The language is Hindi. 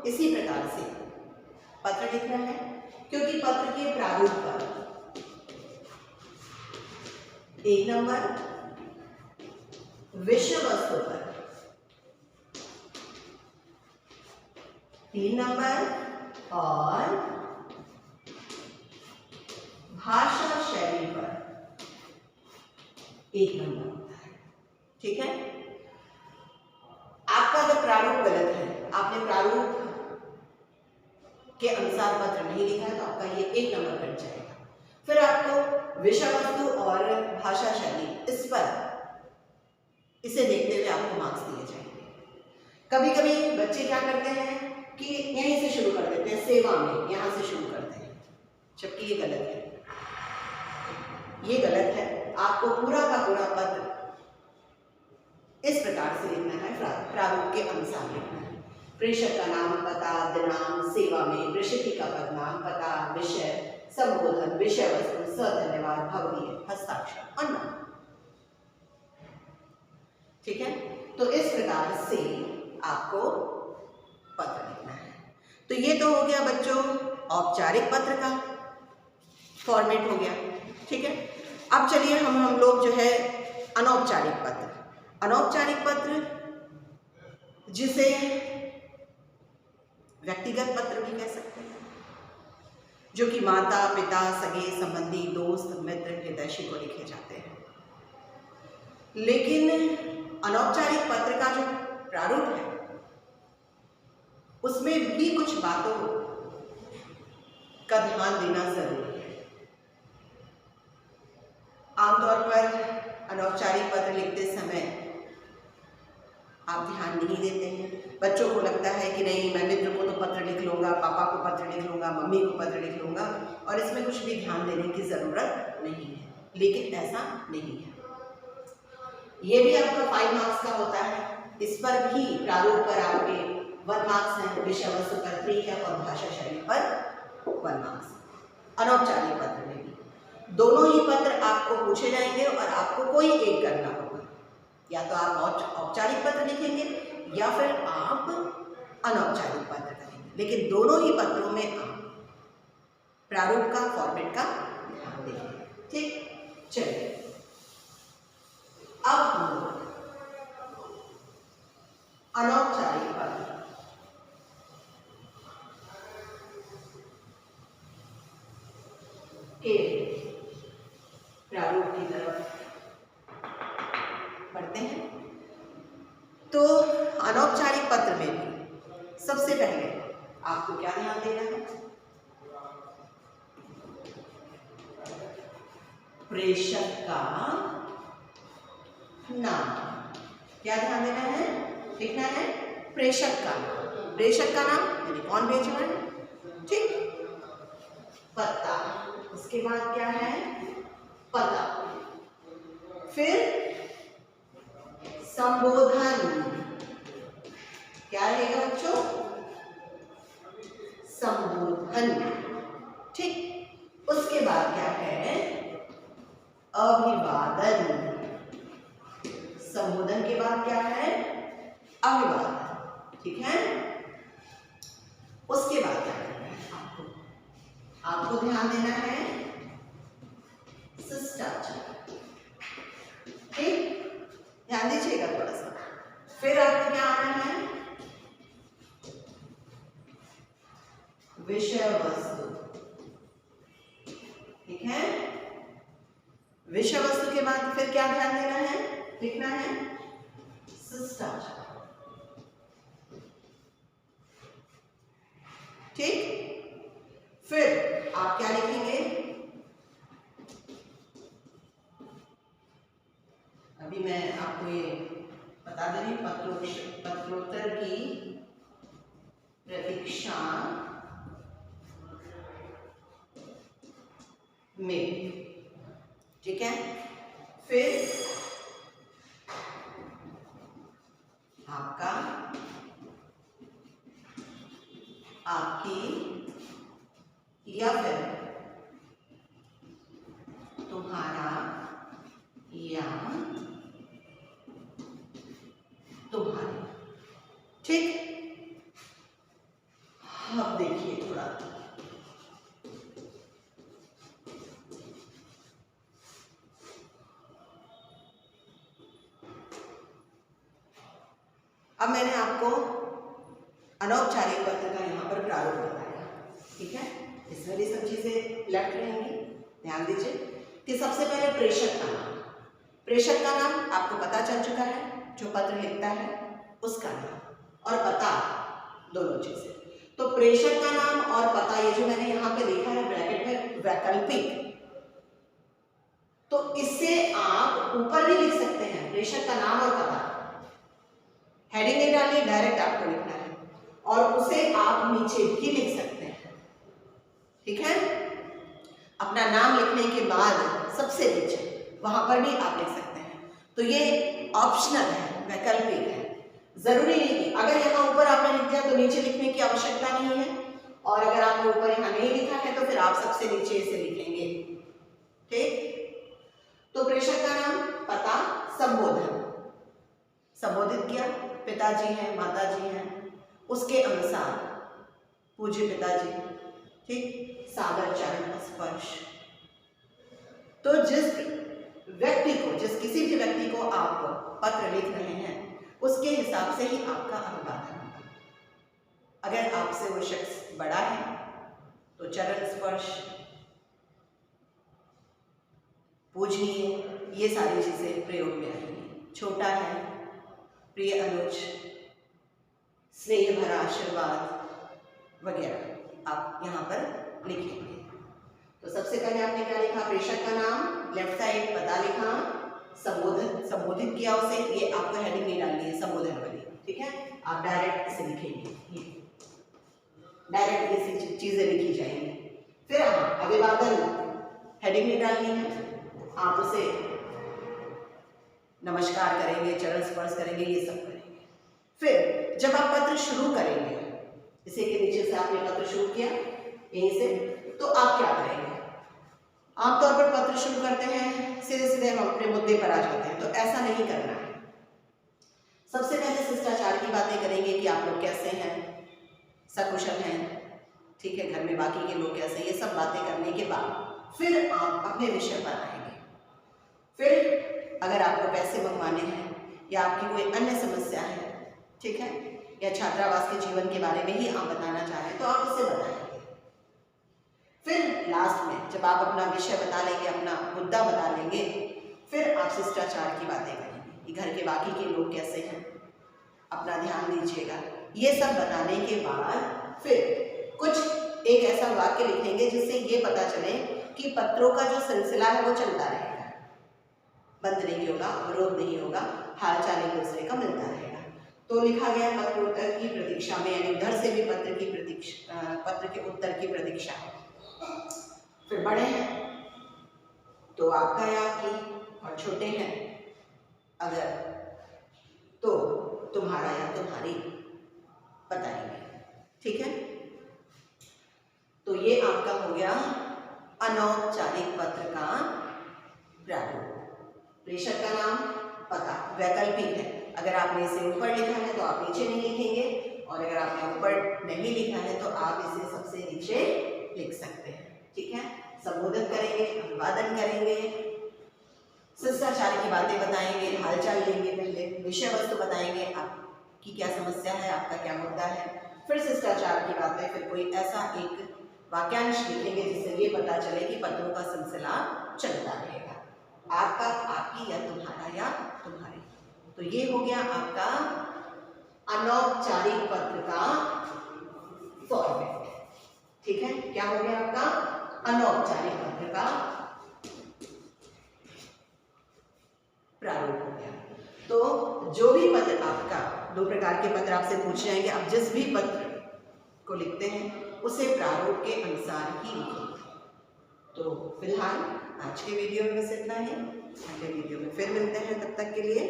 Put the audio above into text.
इसी प्रकार से पत्र लिखना है, क्योंकि पत्र के प्रारूप पर 1 नंबर, विषय वस्तु पर 3 नंबर और भाषा शैली पर 1 नंबर होता है। ठीक है। आपका अगर प्रारूप गलत है, आपने प्रारूप के अनुसार पत्र नहीं लिखा है, तो आपका ये 1 नंबर कट जाएगा। फिर आपको विषय वस्तु और भाषा शैली इसे देखते हुए आपको मार्क्स दिए जाएंगे। कभी कभी बच्चे क्या करते हैं कि यहीं से शुरू कर देते हैं, सेवा में यहां से शुरू करते हैं, जबकि ये गलत है। ये गलत है। आपको पूरा का पूरा पत्र इस प्रकार से लिखना है, प्रारूप के अनुसार लिखना है। प्रेषक का नाम, पता, दिनांक, सेवा में, प्रेषक का पद नाम, पता, विषय, संबोधन, विषय वस्तु, सधन्यवाद, भवनीय, हस्ताक्षर और नाम। ठीक है। तो इस प्रकार से आपको पत्र लिखना है। तो ये तो हो गया बच्चों औपचारिक पत्र का फॉर्मेट हो गया। ठीक है। अब चलिए हम लोग जो है अनौपचारिक पत्र, अनौपचारिक पत्र जिसे व्यक्तिगत पत्र भी कह सकते हैं, जो कि माता पिता, सगे संबंधी, दोस्त, मित्र, हितैषी को लिखे जाते हैं। लेकिन अनौपचारिक पत्र का जो प्रारूप है उसमें भी कुछ बातों का ध्यान देना जरूरी है। आमतौर पर अनौपचारिक पत्र लिखते समय आप ध्यान नहीं देते हैं। बच्चों को लगता है कि नहीं, मैं मित्र को तो पत्र लिख लूँगा, पापा को पत्र लिख लूँगा, मम्मी को पत्र लिख लूँगा, और इसमें कुछ भी ध्यान देने की ज़रूरत नहीं है। लेकिन ऐसा नहीं है। ये भी आपका 5 मार्क्स का होता है। इस पर भी प्रारूप पर आपके 1 मार्क्स हैं, विषय वस्तु पर 3 है और भाषा शैली पर 1 मार्क्स। अनौपचारिक पत्र में भी दोनों ही पत्र आपको पूछे जाएंगे और आपको कोई एक करना होगा। या तो आप औपचारिक पत्र लिखेंगे या फिर आप अनौपचारिक पत्र करेंगे, लेकिन दोनों ही पत्रों में आप प्रारूप का, फॉर्मेट का ध्यान देंगे। ठीक। चलिए अब हम लोग अनौपचारिक पत्र के प्रारूप की तरफ बढ़ते हैं। तो अनौपचारिक पत्र में भी सबसे पहले आपको क्या ध्यान देना है? प्रेषक का नाम। क्या ध्यान देना है? लिखना है प्रेषक का नाम। प्रेषक का नाम यानी कौन भेज रहा है। ठीक। पता, उसके बाद क्या है? पता। फिर संबोधन। क्या रहेगा बच्चों? संबोधन। ठीक। उसके बाद क्या है? अभिवादन। संबोधन के बाद क्या है? अभिवादन। ठीक है। उसके बाद क्या करना है? आपको ध्यान देना है शिष्टाचार। ठीक। ध्यान दीजिएगा थोड़ा सा। फिर आपको क्या आना है? विषय वस्तु। ठीक है। विषय वस्तु के बाद फिर क्या ध्यान देना है? लिखना है शिष्टाचार। ठीक। फिर आप क्या लिखेंगे? अभी मैं आपको ये बता दे रही हूँ, पत्रोत्तर की प्रतीक्षा में। ठीक है। फिर आपका, आपकी या फिर तुम्हारा या तुम्हारी। ठीक। अब मैंने आपको अनौपचारिक पत्र का यहाँ पर प्रारूप बताया, ठीक है। इसमें भी सब चीजें लेफ्ट रहेंगी। ध्यान दीजिए कि सबसे पहले प्रेषक का नाम। प्रेषक का नाम आपको पता चल चुका है, जो पत्र लिखता है उसका नाम और पता, दोनों चीजें। तो प्रेषक का नाम और पता, ये जो मैंने यहाँ पे लिखा है ब्रैकेट में वैकल्पिक, तो इससे आप ऊपर भी लिख सकते हैं प्रेषक का नाम और पता। हेडिंग नहीं डालिए, डायरेक्ट आपको लिखना है और उसे आप नीचे भी लिख सकते हैं, ठीक है। अपना नाम लिखने के बाद सबसे नीचे वहां पर भी आप लिख सकते हैं। तो ये ऑप्शनल है, वैकल्पिक है, जरूरी नहीं कि अगर यहाँ ऊपर आपने लिख दिया तो नीचे लिखने की आवश्यकता नहीं है, और अगर आपने ऊपर यहाँ नहीं लिखा है तो फिर आप सबसे नीचे इसे लिखेंगे, ठीक। तो प्रेषक का नाम, पता, संबोधन, संबोधित किया, पिताजी हैं, माताजी हैं, उसके अनुसार पूज्य पिताजी, ठीक। सादर चरण स्पर्श। तो जिस व्यक्ति को, किसी भी व्यक्ति को आप पत्र लिख रहे हैं उसके हिसाब से ही आपका अभिवादन होगा। अगर आपसे वो शख्स बड़ा है तो चरण स्पर्श, पूजनीय, ये सारी चीजें प्रयोग में आएंगी। छोटा है, प्रिय अनुज, स्नेह भरा आशीर्वाद वगैरह आप यहाँ पर लिखेंगे। तो सबसे पहले आपने क्या लिखा, प्रेषक का नाम, लेफ्ट साइड पता लिखा, संबोधित किया उसे, ये आपको हेडिंग नहीं डालनी है, संबोधन वाली, ठीक है। आप डायरेक्ट इसे लिखेंगे, डायरेक्ट ऐसी चीजें लिखी जाएंगी। फिर अभिवादन, हेडिंग नहीं डालनी है, आप उसे नमस्कार करेंगे, चरण स्पर्श करेंगे, ये सब करेंगे। फिर जब आप पत्र शुरू करेंगे, इसी के नीचे से आपने पत्र शुरू किया यहीं से, तो आप क्या करेंगे, आमतौर पर पत्र शुरू करते हैं सीधे सीधे हम अपने मुद्दे पर आ जाते हैं, तो ऐसा नहीं करना है। सबसे पहले शिष्टाचार की बातें करेंगे कि आप लोग कैसे हैं, सकुशल हैं, ठीक है, घर में बाकी के लोग कैसे, ये सब बातें करने के बाद फिर आप अपने विषय पर आएंगे। फिर अगर आपको पैसे मंगवाने हैं या आपकी कोई अन्य समस्या है, ठीक है, या छात्रावास के जीवन के बारे में ही आप बताना चाहें तो आप उसे बताएंगे। फिर लास्ट में जब आप अपना विषय बता लेंगे, अपना मुद्दा बता लेंगे, फिर आप शिष्टाचार की बातें करेंगे कि घर के बाकी के लोग कैसे हैं, अपना ध्यान दीजिएगा। ये सब बताने के बाद फिर कुछ एक ऐसा वाक्य लिखेंगे जिससे ये पता चले कि पत्रों का जो सिलसिला है वो चलता रहेगा, बंद नहीं होगा, विरोध नहीं होगा, हाल चाल एक दूसरे का मिलता रहेगा। तो लिखा गया पत्रोत्तर की प्रतीक्षा में, यानी उधर से भी पत्र के उत्तर की प्रतीक्षा। फिर बड़े हैं तो आपका या आपकी, और छोटे हैं अगर तो तुम्हारा या तुम्हारी बताएंगे, ठीक है। तो ये आपका हो गया अनौपचारिक पत्र का प्रारूप। प्रेषक का नाम, पता, वैकल्पिक है, अगर आपने इसे ऊपर लिखा है तो आप नीचे नहीं लिखेंगे, और अगर आपने ऊपर नहीं लिखा है तो आप इसे सबसे नीचे लिख सकते हैं, ठीक है। संबोधन करेंगे, अभिवादन करेंगे, शिष्टाचार की बातें बताएंगे, हालचाल लेंगे, पहले विषय वस्तु बताएंगे, आपकी क्या समस्या है, आपका क्या मुद्दा है, फिर शिष्टाचार की बातें, फिर कोई ऐसा एक वाक्यांश लिखेंगे जिससे ये पता चले कि पत्रों का सिलसिला चलता रहेगा, आपका, आपकी, या तुम्हारा या तुम्हारी। तो ये हो गया आपका अनौपचारिक पत्र का फॉर्मेट, ठीक है। क्या हो गया आपका अनौपचारिक पत्र का प्रारूप हो गया। तो जो भी पत्र आपका, दो प्रकार के पत्र आपसे पूछ जाएंगे, आप जिस भी पत्र को लिखते हैं उसे प्रारूप के अनुसार ही लिखें। तो फिलहाल आज के वीडियो में बस इतना ही, अगले वीडियो में फिर मिलते हैं, तब तक के लिए